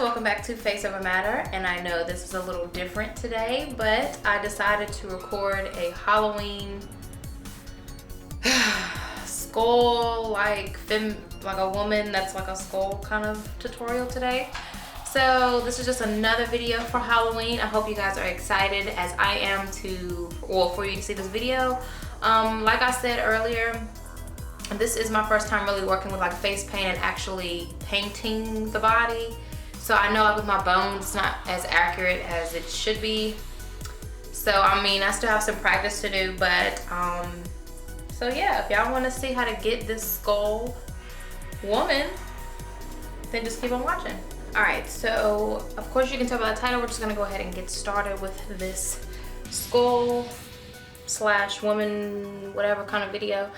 welcome back to Face Over Matter, and I know this is a little different today, but I decided to record a Halloween skull like a woman that's like a skull kind of tutorial today. So this is just another video for Halloween. I hope you guys are excited as I am for you to see this video. Like I said earlier, this is my first time really working with like face paint and actually painting the body. So I know like with my bones, it's not as accurate as it should be. So I mean, I still have some practice to do, but so yeah, if y'all want to see how to get this skull woman, then just keep on watching. All right, so of course you can tell by the title, we're just gonna go ahead and get started with this skull slash woman, whatever kind of video.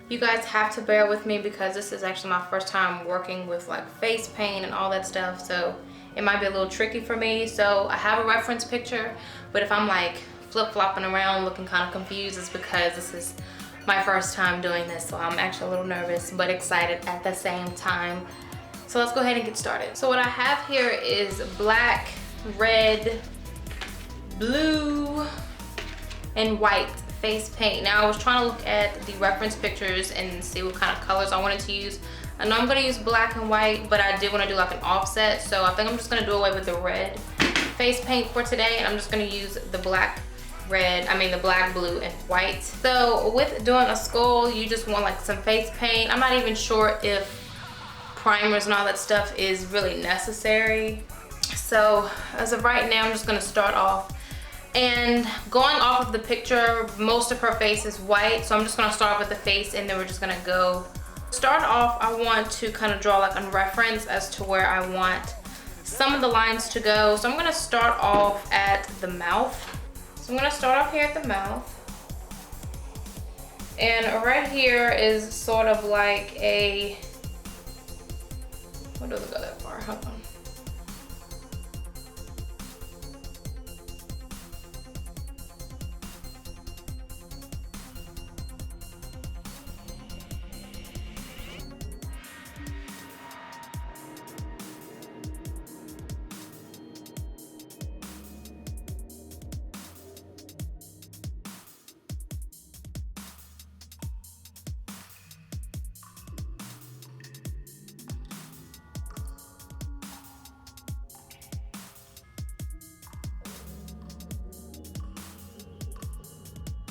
You guys have to bear with me because this is actually my first time working with like face paint and all that stuff, so it might be a little tricky for me. So I have a reference picture, but if I'm like flip-flopping around looking kind of confused, it's because this is my first time doing this, so I'm actually a little nervous but excited at the same time. So let's go ahead and get started. So what I have here is black, red, blue, and white face paint. Now I was trying to look at the reference pictures and see what kind of colors I wanted to use. I know I'm going to use black and white, but I did want to do like an offset, so I think I'm just going to do away with the red face paint for today, and I'm just going to use the black, blue and white. So with doing a skull, you just want like some face paint. I'm not even sure if primers and all that stuff is really necessary. So as of right now, I'm just going to start off. And going off of the picture, most of her face is white, so I'm just gonna start with the face and then we're just gonna go. Start off, I want to kind of draw like a reference as to where I want some of the lines to go. So I'm gonna start off at the mouth. So I'm gonna start off here at the mouth. And right here is sort of like a, what does it go that far? Hold on.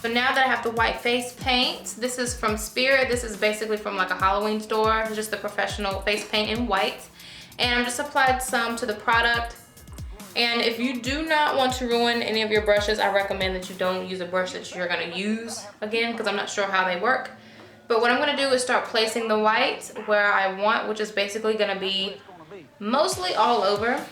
So now that I have the white face paint, this is from Spirit. This is basically from like a Halloween store. It's just the professional face paint in white. And I'm just applied some to the product. And if you do not want to ruin any of your brushes, I recommend that you don't use a brush that you're gonna use again, because I'm not sure how they work. But what I'm gonna do is start placing the white where I want, which is basically gonna be mostly all over.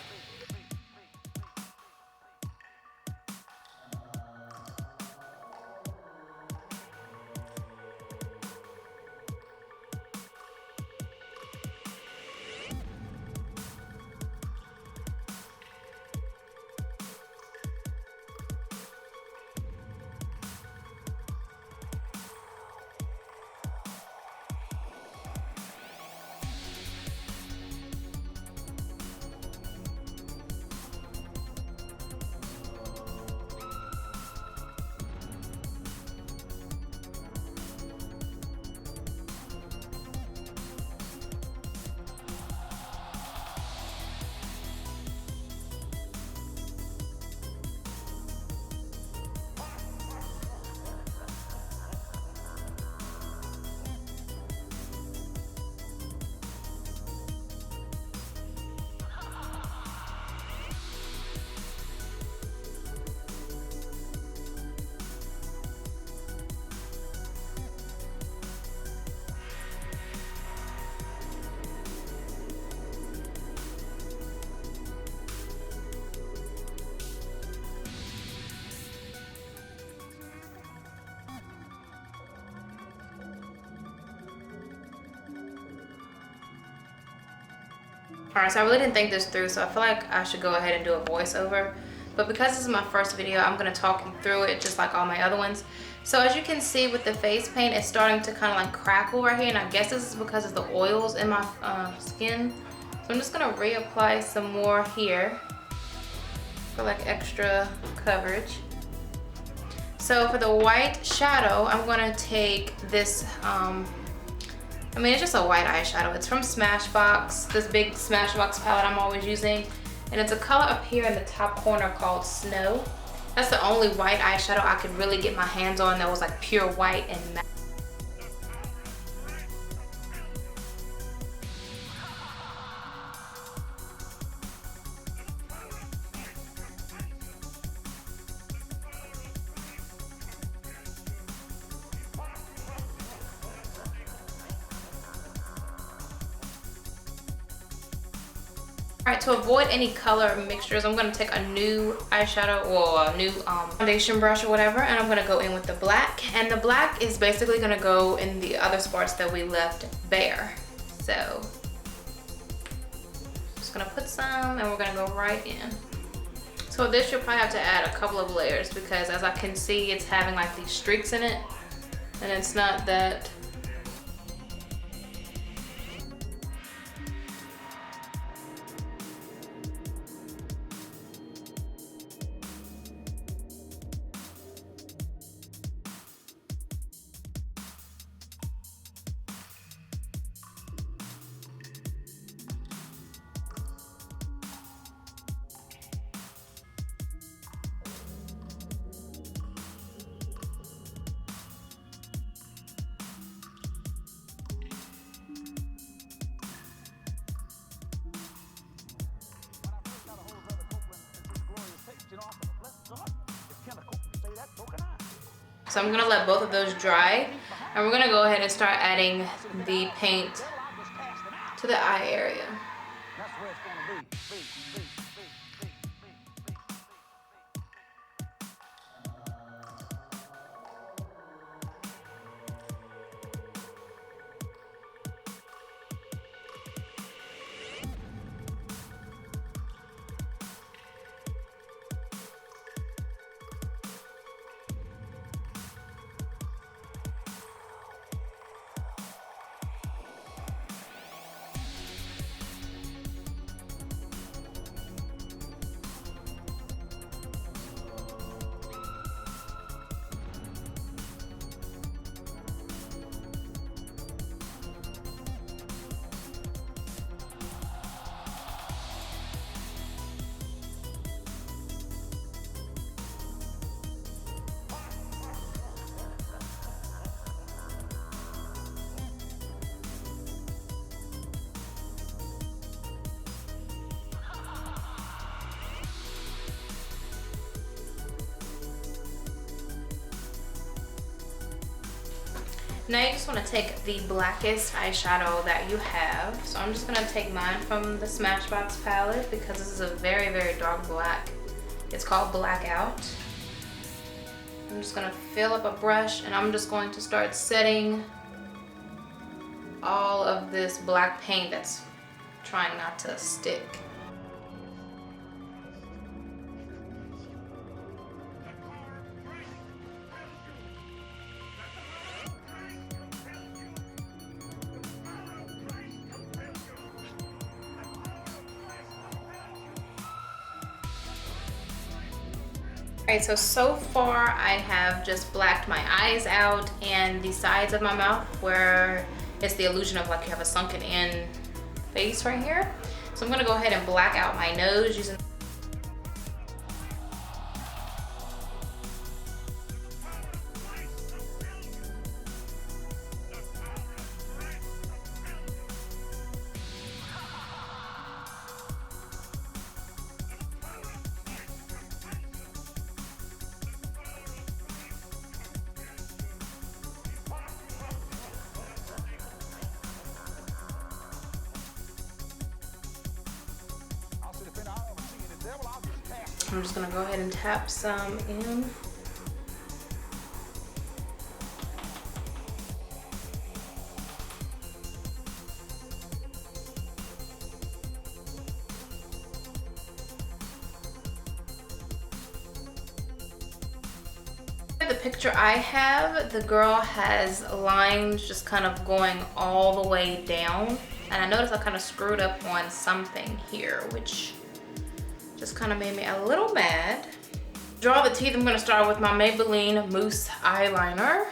Alright, so I really didn't think this through, so I feel like I should go ahead and do a voiceover. But because this is my first video, I'm going to talk you through it just like all my other ones. So as you can see with the face paint, it's starting to kind of like crackle right here, and I guess this is because of the oils in my skin. So I'm just gonna reapply some more here for like extra coverage. So for the white shadow, I'm gonna take this, it's just a white eyeshadow. It's from Smashbox, this big Smashbox palette I'm always using. And it's a color up here in the top corner called Snow. That's the only white eyeshadow I could really get my hands on that was like pure white and matte. Alright, to avoid any color mixtures, I'm going to take a new eyeshadow or a new foundation brush or whatever, and I'm going to go in with the black. And the black is basically going to go in the other spots that we left bare. So, just going to put some and we're going to go right in. So this you'll probably have to add a couple of layers because as I can see, it's having like these streaks in it and it's not that. So I'm gonna let both of those dry and we're gonna go ahead and start adding the paint to the eye area. Now you just want to take the Blackest eyeshadow that you have. So I'm just going to take mine from the Smashbox palette because this is a very, very dark black. It's called Blackout. I'm just going to fill up a brush and I'm just going to start setting all of this black paint that's trying not to stick. Alright, so far I have just blacked my eyes out and the sides of my mouth where it's the illusion of like you have a sunken in face right here. So I'm gonna go ahead and black out my nose using I'm just gonna go ahead and tap some in. the picture I have, the girl has lines just kind of going all the way down. And I noticed I kind of screwed up on something here, which just kind of made me a little mad. To draw the teeth, I'm gonna start with my Maybelline Mousse eyeliner.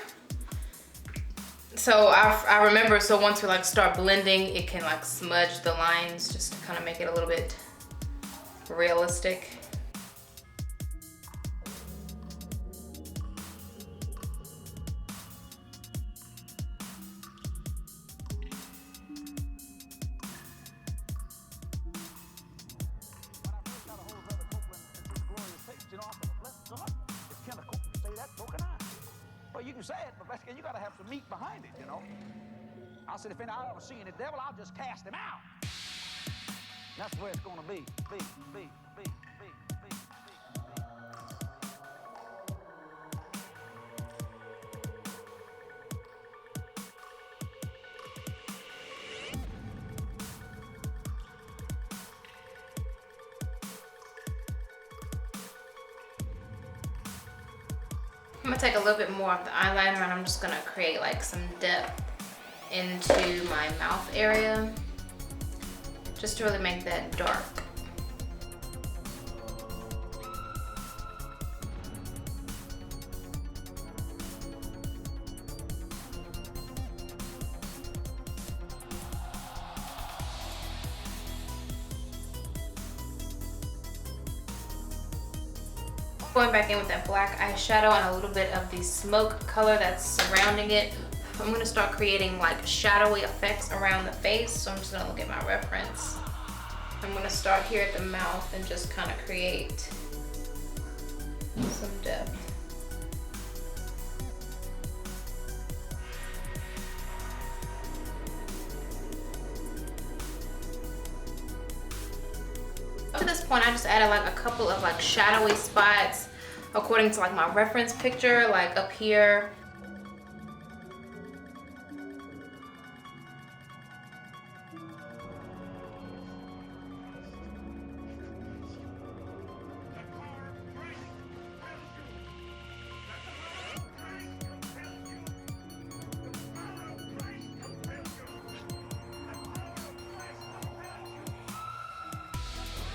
So I remember, so once we like start blending, it can like smudge the lines just to kind of make it a little bit realistic. You can say it, but you gotta have some meat behind it, you know. I said, if any I ever see any devil, I'll just cast him out. That's the way it's gonna be. I'm gonna take a little bit more of the eyeliner and I'm just gonna create like some depth into my mouth area, just to really make that dark. Going back in with that black eyeshadow and a little bit of the smoke color that's surrounding it, I'm gonna start creating like shadowy effects around the face. So I'm just gonna look at my reference. I'm gonna start here at the mouth and just kind of create some depth. Up to this point, I just added like a couple of like shadowy spots according to like my reference picture, like up here.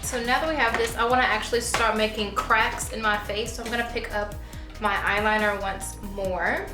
So now that we have this, I want to actually start making cracks in my face. So I'm going to pick up my eyeliner once more.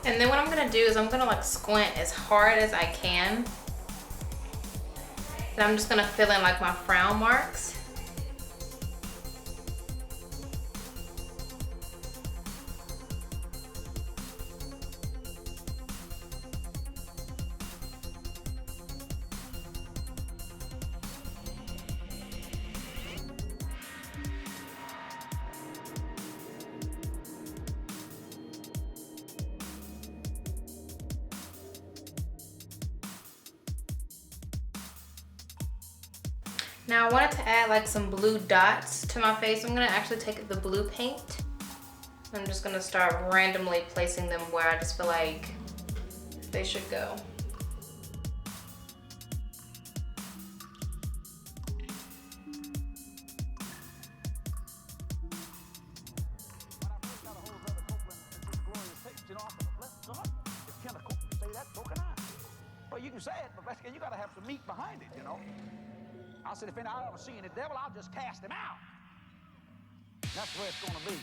And then what I'm gonna do is I'm gonna like squint as hard as I can. And I'm just gonna fill in like my frown marks. Now I wanted to add like some blue dots to my face. I'm gonna actually take the blue paint. I'm just gonna start randomly placing them where I just feel like they should go. Well, you can say it, but you gotta have some meat behind it, you know. I said, if any I ever see any devil, I'll just cast him out. That's the way it's gonna be.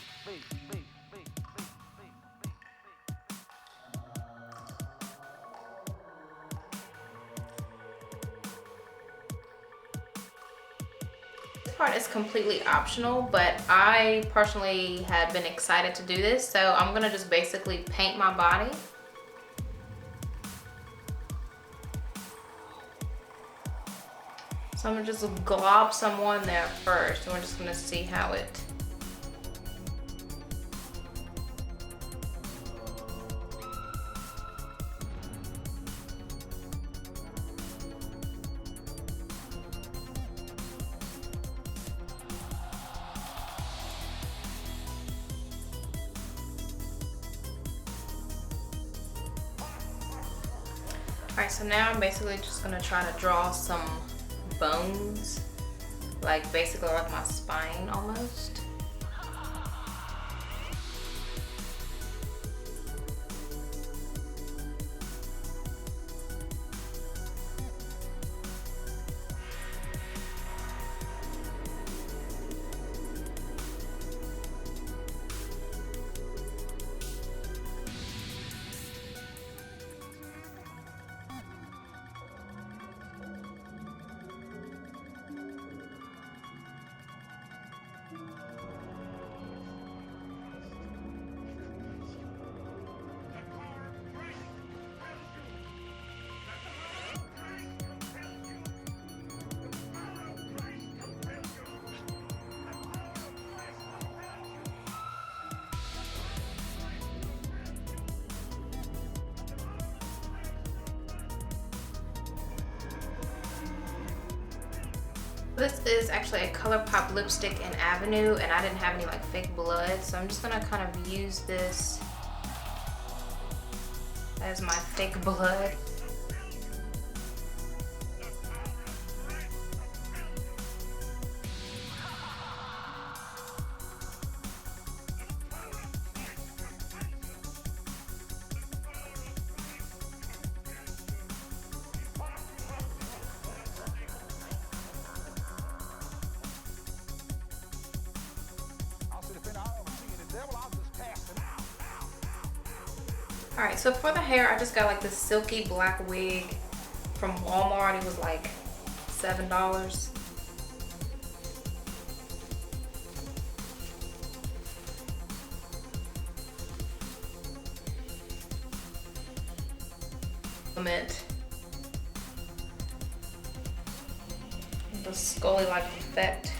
This part is completely optional, but I personally had been excited to do this, so I'm gonna just basically paint my body. So I'm gonna just glob some on there first, and we're just gonna see how it. Alright, so now I'm basically just gonna try to draw some bones, like basically like my spine almost. This is actually a ColourPop lipstick in Avenue, and I didn't have any like fake blood, so I'm just gonna kind of use this as my fake blood. Alright, so for the hair, I just got like this silky black wig from Walmart. It was like $7. The scully-like effect.